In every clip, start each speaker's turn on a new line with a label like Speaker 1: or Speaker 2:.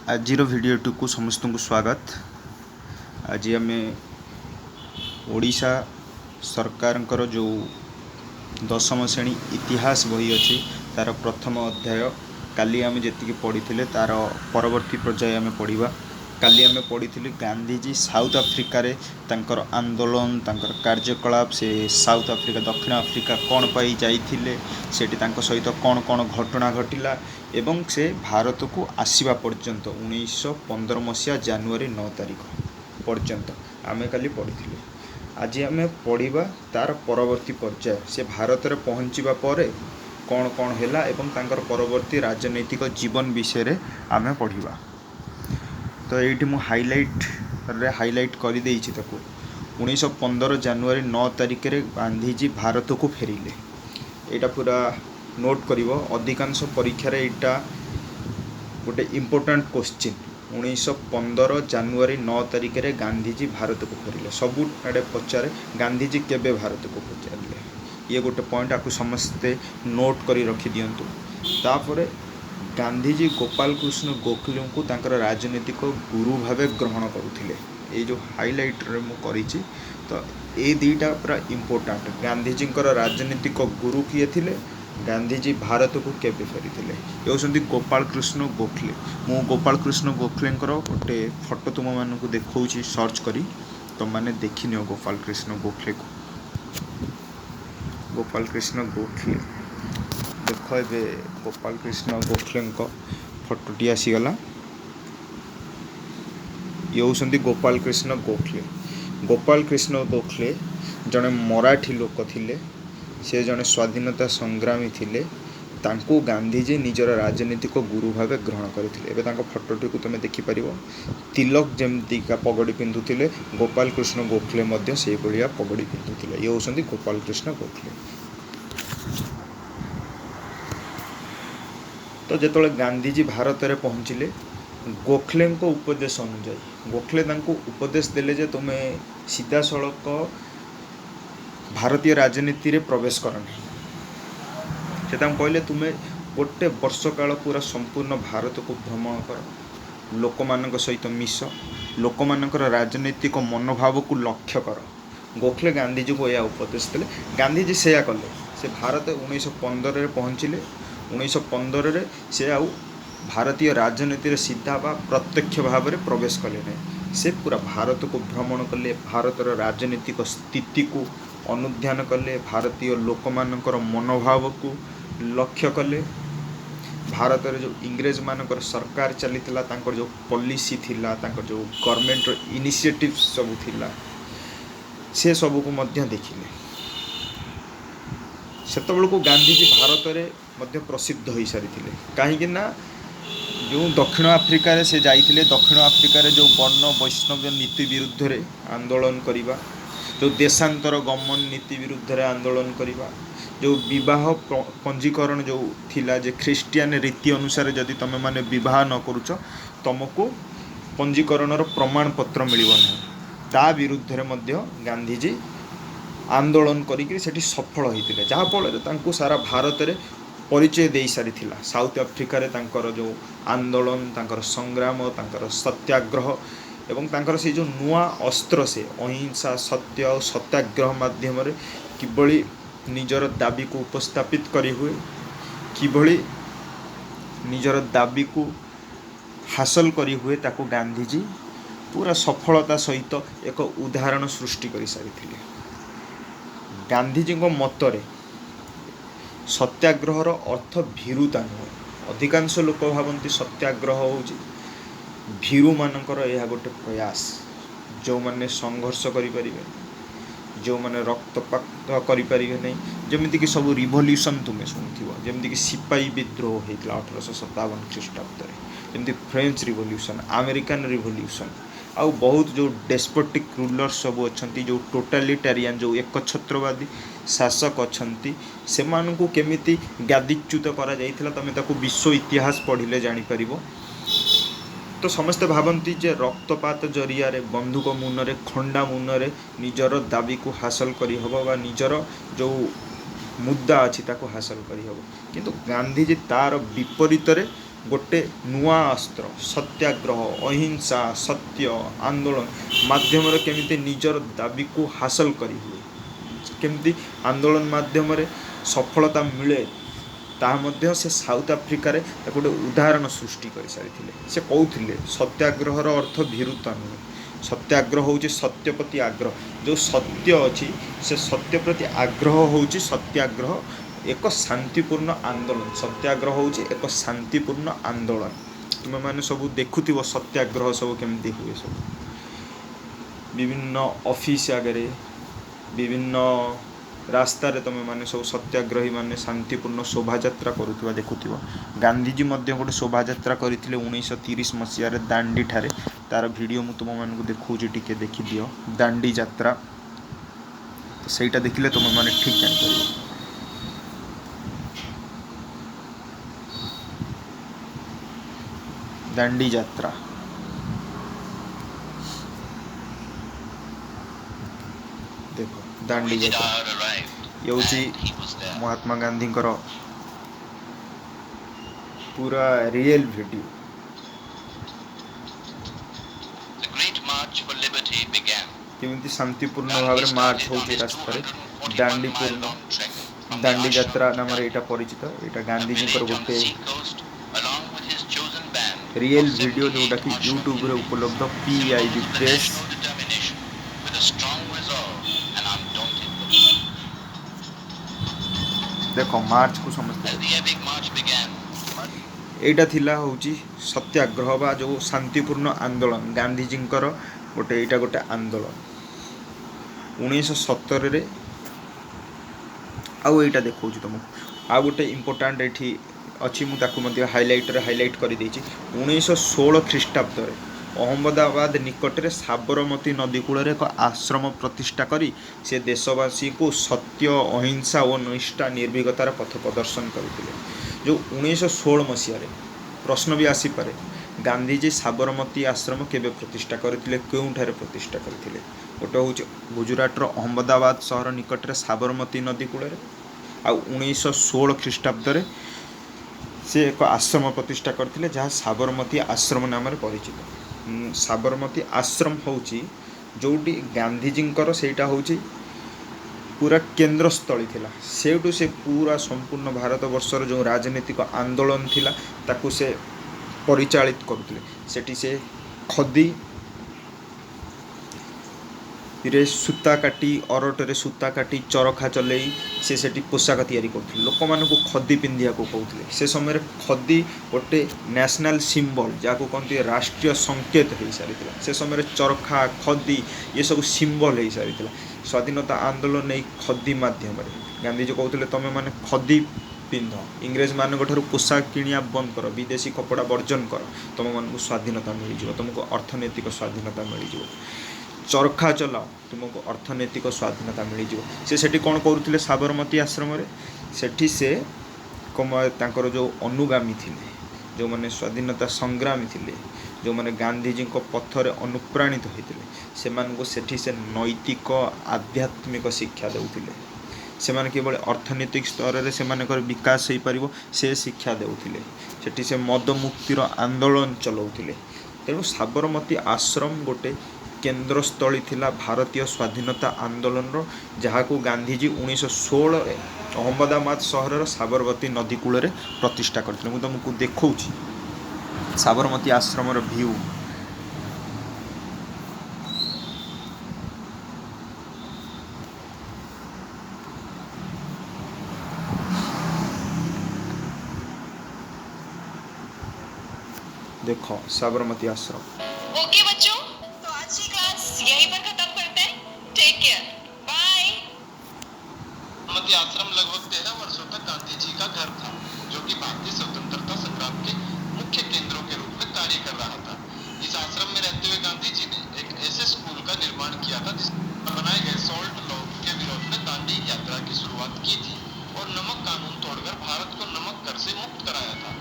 Speaker 1: आजिर भिडियोटी को समस्त को स्वागत। आज आम ओडिशा सरकार जो दशम श्रेणी इतिहास बही अच्छी तार प्रथम अध्याय काली आम जी पढ़ी तार परवर्ती पर्याय आम पढ़ा। काली आम पढ़ी गांधीजी साउथ आफ्रिकार तांकर आंदोलन तांकर कार्यकलाप से साउथ आफ्रिका दक्षिण आफ्रिका कौन पाई जाइथिले सेठी तांको सहित कौन कौन घटना घटिला एवं से भारत को आसवा पर्यंत 1915 मसीहा जानुआरी 9 तारिख पर्यंत आमे काली पढ़ी। आज आम पढ़ा तार परवर्ती पर्याय से भारत में पहुँचवा पर कौन कौन है एवं तांकर परवर्ती राजनैतिक जीवन विषय आम पढ़ा। तो ये मु हाइलाइट कर 1915 जानुआरी 9 तारिख रे गांधीजी भारत को फेरिले। यहाँ पूरा नोट कर अधिकांश परीक्षा यहाँ गोटे इम्पोर्टाट क्वेश्चन 1915 जानुआरी 9 तारिख रे गांधीजी भारत को फेरिले। सबू आड़े पचारे गांधीजी केबे भारत को पचारे ये गोटे पॉइंट आपको समस्ते नोट कर रखी दिंतु। तापर गांधीजी गोपाल कृष्ण गोखले को तांकर राजनीतिक गुरु भाव ग्रहण करुले। ये जो हाइलाइट रे मु करी तो ये दुईटा पूरा इम्पोर्टाट। गांधीजी राजनीतिक गुरु किए थिले, गांधीजी भारत को केबे फेरी थे, ये होती गोपाल कृष्ण गोखले। मु गोपाल कृष्ण गोखले गोटे फोटो तुम मानक देखा सर्च करी तुम मैंने देखी नियो गोपाल कृष्ण गोखले को। गोपाल कृष्ण गोखले देख ए गोपाल कृष्ण गोखले फोटोटी आसीगला। ये होती गोपाल कृष्ण गोखले। गोपाल कृष्ण गोखले जड़े मराठी लोक थिले, से जड़े स्वाधीनता संग्रामी थिले। तांको गांधीजी निजर राजनीतिक गुरु भाव ग्रहण करते। फोटोटी को तुम देखिपर तिलक जमतीका पगड़ी पिंधुले, गोपाल कृष्ण गोखले से भाया पगड़ी पिंधुले। ये होती गोपाल कृष्ण गोखले। तो जो गांधीजी भारत में पहुँचले गोखले उपदेश अनुजाई गोखले उपदेश देले जे तुम्हें सीधा सड़क भारतीय राजनीति रे प्रवेश कर नहीं। से कहले तुम्हें गोटे वर्ष काल पूरा संपूर्ण भारत को भ्रमण कर, लोक मान सहित मिस, लोक मानकर राजनीतिक मनोभाव को लक्ष्य कर। गोखले गांधीजी को यह उपदेश देले। गांधीजी से कले। से भारत 1915 रे पहुँचले। 1915 से आउ भारतीय राजनीति सीधा बा प्रत्यक्ष भाव में प्रवेश कले नहीं। से पूरा भारत को भ्रमण कले, भारतर राजनीतिक स्थिति को अनुध्यान कले, भारतीय लोक मानकर मनोभाव को लक्ष्य कले। भारत में जो इंग्रेज मानकर सरकार चली जो पॉलिसी थिला, जो गवर्नमेंट इनिशिएटिव सब थिला, से सब को मध्य देखिले। सेतबेल को गांधीजी भारत में प्रसिद्ध हो सारी कहीं जो दक्षिण आफ्रिका से जाइए, दक्षिण आफ्रिका जो वर्ण वैष्णव नीति विरुद्ध रे आंदोलन करवा, जो देशांतर गमन नीति विरुद्ध रे आंदोलन करवा, जो विवाह पंजीकरण जो थिला जे ख्रीस्टियन रीति अनुसार जदि तुम माने विवाह न करुच तुमको पंजीकरण प्रमाण पत्र मिलिबो नहीं, ता विरुद्ध रे मध्य गांधीजी आंदोलन करी सेठी सफल होइतिले। जहाँ फल तांको सारा भारत रे परिचय दे सारी थिला। साउथ आफ्रिका रे तांकर जो आंदोलन, तांकर संग्राम, तांकर सत्याग्रह एवं तांकर से जो नुआ अस्त्र से अहिंसा सत्य और सत्याग्रह माध्यम रे किभली निजर दाबी को उपस्थापित करी हुए, किभली निजर दाबी को हासिल करी हुए, ताको गांधीजी पूरा सफलता सहित एक उदाहरण सृष्टि कर सारी थिले। गांधीजी को मतरे सत्याग्रहर अर्थ भीरुता नुह। अधिकांश लोक भावती सत्याग्रह हो भीरु मानकर यह गोटे प्रयास, जो माने संघर्ष करें, जो माने रक्तपात करें नहीं। जमीक सब रिवोल्यूशन तुम्हें शुणुव, जमीक सिपाही विद्रोह होता 1857 ख्रीष्टाब्द, जमी फ्रेंच रिवोल्यूशन, अमेरिकन रिवोल्यूशन, आउ बहुत जो डेस्पोटिक रूलर सब अच्छा, जो टोटालिटारियन जो एकछत्रवादी शासक अच्छा, से केमिति गादीच्युत करा जाइथिला तमे ताको विश्व इतिहास पढ़िले जानीपर। तो समस्ते भावती जे रक्तपात जरिया रे, बंधुक मुनरे, खंडा मुनरे निजर दाबी को हासिल करी हबो बा निजर जो मुद्दा अच्छी ताको हासिल करी हबो। किंतु गांधीजी तार विपरीत गोटे नुआ अस्त्र सत्याग्रह अहिंसा सत्य आंदोलन माध्यम केमिति निजर दाबी को हासिल करी हुए केमिति आंदोलन माध्यम सफलता मिले ताहा मध्य से साउथ आफ्रिकार गोटे उदाहरण सृष्टि कर सारी से कहते सत्याग्रहर अर्थ भीरुता नुहे सत्याग्रह हूँ सत्य प्रति आग्रह जो सत्य अच्छी से सत्य प्रति आग्रह हूँ सत्याग्रह एक शांतिपूर्ण आंदोलन सत्याग्रह हूँ एक शांतिपूर्ण आंदोलन तुम मैंने सब देखुव सत्याग्रह सब केमती हुए सब विभिन्न ऑफिस आगे विभिन्न रास्ता रे तुम मैंने सब सत्याग्रही मैंने शांतिपूर्ण शोभा यात्रा करुवा देखुव गांधीजी गोटे शोभा यात्रा करते 1930 मसीह दांडी ठारे तार वीडियो मु तुम मानक देखौछि टिके देखि दियो दांडी यात्रा तो सेटा देखिले तुम माने ठीक जान परिबो दांडी यात्रा देखो दांडी यात्रा ये हूँ महात्मा गांधी पूरा रियल वीडियो केमिति शांतिपूर्ण भाव में मार्च होची रास्ता रे दांडी यात्रा नाम एटा परिचित एटा गांधीजी गोटे रियल वीडियो जोटा कि यूट्यूब रे उपलब्ध PIB प्रेस देखो मार्च को समझते एटा थिला होची सत्याग्रह बा जो शांतिपूर्ण आंदोलन गांधीजी गोटे एटा गोटे आंदोलन 1970 रे आउ एटा देखौछि तुमको आ गोटे इम्पोर्टाट एठी अच्छी मुझे हाइलाइट कर 1916 ख्रीष्टाब्द अहमदाबाद निकट में साबरमती नदी कूल एक आश्रम प्रतिष्ठा करी से देशवासी को सत्य अहिंसा और निष्ठा निर्भीकतार पथ प्रदर्शन करते जो 1916 मसीह प्रश्न भी आसीपे गांधीजी साबरमती आश्रम केबे प्रतिष्ठा करथिले केउठारे प्रतिष्ठा करथिले गोटे हूँ गुजरातर अहमदाबाद सहर निकट में साबरमती नदी कूल आ 1916 ख्रीष्टाब्द से एक आश्रम प्रतिष्ठा करथिले जहाँ साबरमती आश्रम नाम परिचित साबरमती आश्रम होची जोटी गांधीजींकर सेटा होची पूरा केंद्रस्थली थिला सेठू से पूरा संपूर्ण भारत वर्षर जो राजनीतिक आंदोलन थिला ताकू से परिचालित करुथिले सेठी से खदी रे सूता काटी अरट रे सूता काटी चरखा चलई से सेठी पोशाक तैयारी करथिले लोक मानकु खदी पिंधिया को कहउथिले से समय रे खदी गोटे नेशनल सिंबल जाको कहते राष्ट्रीय संकेत हो सारीला से समय रे चरखा खदी ये सब सिंबल हो सारीला स्वाधीनता आंदोलन नहीं खदी माध्यम गांधीजी कहते तुम मैंने खदी पिंध इंग्रेज मान पोशाक किणिया बंद कर विदेशी कपड़ा वर्जन कर तुम मानक स्वाधीनता मिल तुमको अर्थनैतिक स्वाधीनता मिल चरखा चलाओ तुमको अर्थनैतिक स्वाधीनता मिल से कौन करुले साबरमती आश्रम सेठी से तांकर जो अनुगामी थिले जो माने स्वाधीनता संग्रामी थिले जो माने गांधीजी पथरे अनुप्राणित होते से सेठी से नैतिक आध्यात्मिक शिक्षा देउथिले से माने केवल अर्थनैतिक स्तर में से विकास हो पार से शिक्षा देउथिले सेठी से मद मुक्तिर आंदोलन चलाउथिले तेणु साबरमती आश्रम गोटे केंद्रस्थली थिला भारतीय स्वाधीनता आंदोलन जहाँ को गांधीजी 1916 अहमदाबाद सहर साबरमती नदी कूल प्रतिष्ठा करते तुमको देखा साबरमती आश्रम व्यू देखो साबरमती आश्रम।
Speaker 2: ओके बच्चों, तो आज की क्लास यहीं पर खत्म करते हैं। Take care, bye.
Speaker 3: साबरमती आश्रम लगभग 13 वर्षों तक गांधी जी का घर था, जो कि भारतीय स्वतंत्रता संग्राम के मुख्य केंद्रों के रूप में कार्य कर रहा था। इस आश्रम में रहते हुए गांधी जी ने एक ऐसे स्कूल का निर्माण किया था जिसमें बनाए गए सॉल्ट लॉ के विरोध में दांडी यात्रा की शुरुआत की थी और नमक कानून तोड़कर भारत को नमक कर से मुक्त कराया था।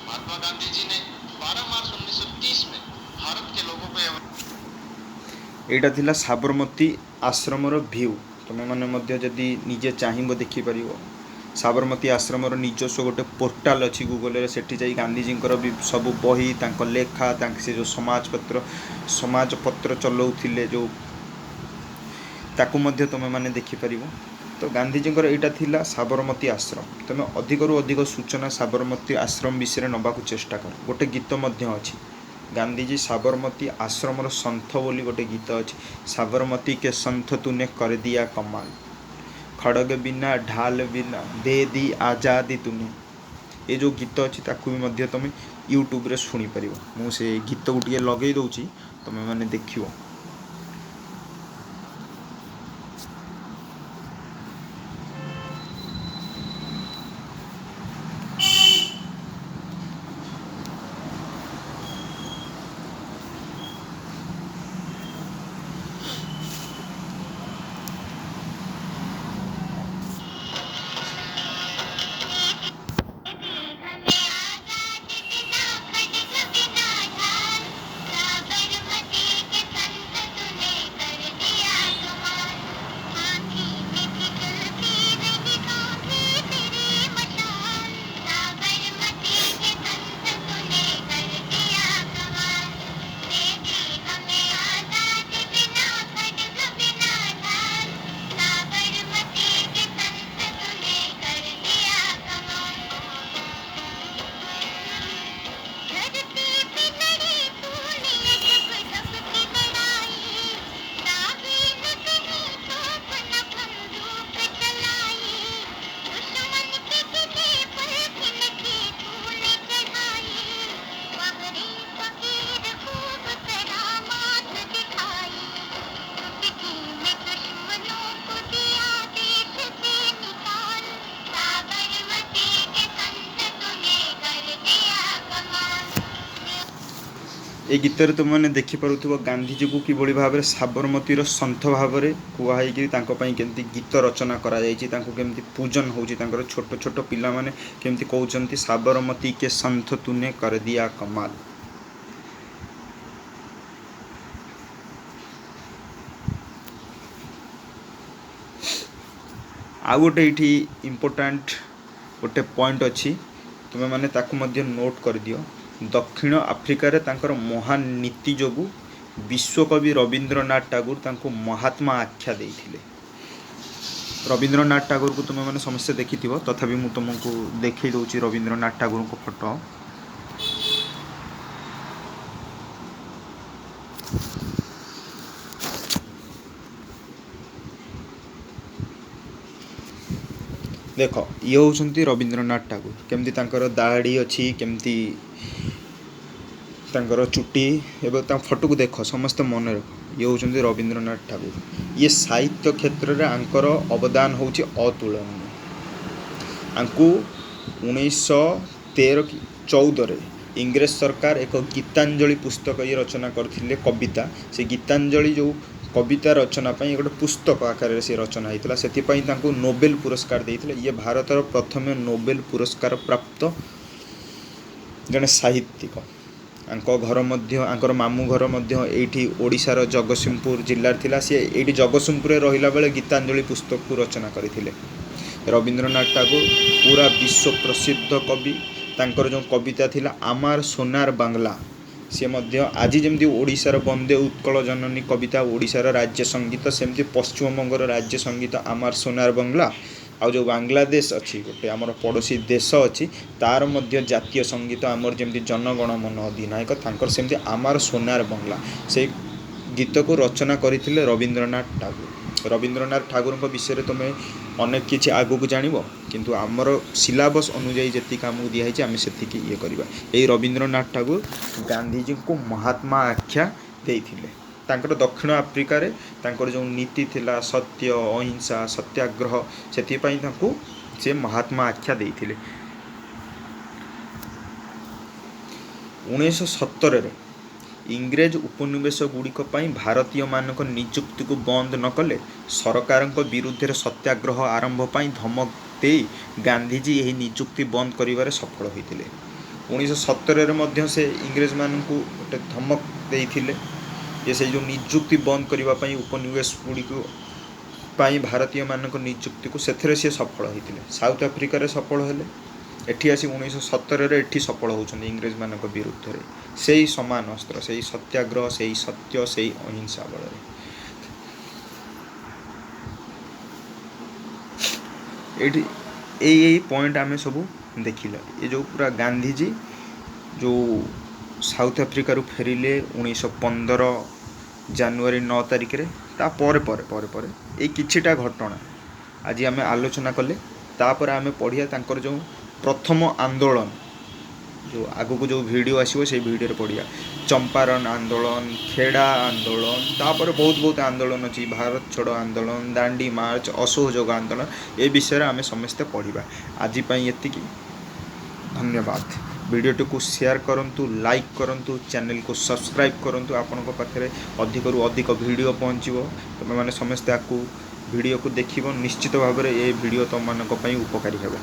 Speaker 3: महात्मा गांधी जी ने 12 मार्च 1930 में भारत के लोगों को
Speaker 1: एटा थिला साबरमती आश्रम व्यू तुम मैंने जदि निजे चाहब देखिपर साबरमती आश्रमर निजस्व गोटे पोर्टाल अच्छी गूगल सेठी जाई गांधीजींकर भी सब बही तांको लेखा से जो समाज पत्र चलाउथिले जो ताकू मध्य तुम मैंने देखिपर। तो गांधीजींकर यहाँ थिला साबरमती आश्रम। तुम अधिकरू अधिक सूचना साबरमती आश्रम विषय नबाकू चेष्टा कर। गोटे गीत मध्य अच्छी गांधीजी साबरमती आश्रमर संथ बोली गोटे गीत अच्छी, साबरमती के संथ तूने कर दिया कमाल, खड़ग बिना ढाल बिना दे दी आजादी तूने। ये जो गीत अच्छी ताकू भी मध्य तुम यूट्यूब रे शुणी पार। मुझे गीत को टे लगे दूची तुम मैंने देखियो। ए गीतर तुम मैंने देखिपुर गांधीजी को किभली भाव में साबरमतीर सन्थ भाव में कहुई केमती गीत रचना केमती पूजन होची छोट छोट पिला माने केमती कहते साबरमती के संथ तूने कर दिया कमाल। आ गोटे ये इम्पोर्टाट गोटे पॉइंट अच्छी तुम मैंने ताकू मध्य नोट कर दियो। दक्षिण आफ्रिकार तांकर महान नीति जोगु विश्वकवि रवींद्रनाथ टागोर तांको महात्मा आख्या देइथिले। रवींद्रनाथ टागोर को तुम मैंने समस्या देखी तथापि मु तुमको देखई दउची रवींद्रनाथ टागोर को फोटो। देख ये होउछंती रवींद्रनाथ टागोर केमती तांकर दाढ़ी अच्छी केमती तांकर चुट्टी एवं फोटो को देख समस्त मन रख। ये होउछंती रवींद्रनाथ टागोर। ये साहित्य क्षेत्र में आंकर अवदान होउछि अतुलनीय। आंकु 1913-14 इंग्रेज सरकार एक गीतांजलि पुस्तक ये रचना करथिले कविता। से गीतांजलि जो कविता रचना पाई गोटे पुस्तक आकार से रचना होता से नोबेल पुरस्कार देते। ये भारतर प्रथम नोबेल पुरस्कार प्राप्त जड़े साहित्यिक। घर आंकर मामू घर ये ओडिशार जगतसिंहपुर जिल्ला थिला। सी ये जगतसिंहपुर रहिला बेले गीतांजलि पुस्तक को रचना करथिले। रवींद्रनाथ टागोर पूरा विश्व प्रसिद्ध कवि। तांकर जो कविता थिला आमार सोनार बांग्ला सी आज जमी ओडिशार वंदे उत्कल जननी कविता ओडिशार राज्य संगीत सेमती पश्चिमबंगर राज्य संगीत आमार सोनार बांग्ला। आउ जो बांग्लादेश अच्छी गोटे आमर पड़ोसी देश अच्छी तार मध्य जातीय संगीत आमर जमी जनगण मन अधिनायक तांकर सेमती आमार सोनार बांग्ला से गीत को रचना करथिले रवींद्रनाथ टागोर। रवींद्रनाथ ठाकुर विषय तुम अनेक किसी आगू जान किंतु आमर सिलेबस अनुजाई जी आमको दिखाई आम से ये करवा। यही रवींद्रनाथ ठाकुर गांधीजी को महात्मा आख्या देइथिले। तांकर दक्षिण आफ्रिकार जो नीति थिला सत्य अहिंसा सत्याग्रह से महात्मा आख्या देइथिले। 1917 इंग्रेज उपनिवेश गुड़िक भारतीय मानक नियुक्ति को बंद न कले सरकार विरुद्ध सत्याग्रह आरंभ पाई धमक दे गांधीजी यही नियुक्ति बंद करिवारे सफल होइतिले। 1917 से इंग्रेज मान को गोटे धमक देइथिले ये से जो नियुक्ति बंद करने उपनिवेश गुड़िक ପାଇଁ ଭାରତୀୟମାନଙ୍କ ନିଯୁକ୍ତିକୁ ସେଥିରେ ସିଏ ସଫଳ ହୋଇଥିଲେ। ସାଉଥ ଆଫ୍ରିକାରେ ସଫଳ ହେଲେ, ଏଠି ଆସି 1917ରେ ଏଠି ସଫଳ ହେଉଛନ୍ତି ଇଂରେଜମାନଙ୍କ ବିରୁଦ୍ଧରେ। ସେଇ ସମାନ ଅସ୍ତ୍ର, ସେଇ ସତ୍ୟାଗ୍ରହ, ସେଇ ସତ୍ୟ, ସେଇ ଅହିଂସା ବଳରେ। ଏଇଠି ଏଇ ପଏଣ୍ଟ ଆମେ ସବୁ ଦେଖିଲେ। ଏ ଯେଉଁ ପୁରା ଗାନ୍ଧୀଜୀ ଯେଉଁ ସାଉଥ ଆଫ୍ରିକାରୁ ଫେରିଲେ 1915 ଜାନୁଆରୀ 9 ତାରିଖରେ, ତା ପରେ ଏଇ କିଛିଟା ଘଟଣା ଆଜି ଆମେ ଆଲୋଚନା କଲେ। ତାପରେ ଆମେ ପଢ଼ିବା ତାଙ୍କର ଯେଉଁ ପ୍ରଥମ ଆନ୍ଦୋଳନ, ଯେଉଁ ଆଗକୁ ଯେଉଁ ଭିଡ଼ିଓ ଆସିବ ସେଇ ଭିଡ଼ିଓରେ ପଢ଼ିବା। ଚମ୍ପାରଣ ଆନ୍ଦୋଳନ, ଖେଡ଼ା ଆନ୍ଦୋଳନ, ତାପରେ ବହୁତ ଆନ୍ଦୋଳନ ଅଛି, ଭାରତ ଛାଡ଼ ଆନ୍ଦୋଳନ, ଦାଣ୍ଡି ମାର୍ଚ୍ଚ, ଅସହଯୋଗ ଆନ୍ଦୋଳନ, ଏ ବିଷୟରେ ଆମେ ସମସ୍ତେ ପଢ଼ିବା। ଆଜି ପାଇଁ ଏତିକି, ଧନ୍ୟବାଦ। ଭିଡ଼ିଓଟିକୁ ସେୟାର କରନ୍ତୁ, ଲାଇକ୍ କରନ୍ତୁ, ଚ୍ୟାନେଲକୁ ସବସ୍କ୍ରାଇବ୍ କରନ୍ତୁ। ଆପଣଙ୍କ ପାଖରେ ଅଧିକରୁ ଅଧିକ ଭିଡ଼ିଓ ପହଞ୍ଚିବ। ତୁମେମାନେ ସମସ୍ତେ ଆକୁ ଭିଡ଼ିଓକୁ ଦେଖିବ। ନିଶ୍ଚିତ ଭାବରେ ଏ ଭିଡ଼ିଓ ତୁମମାନଙ୍କ ପାଇଁ ଉପକାରୀ ହେବ।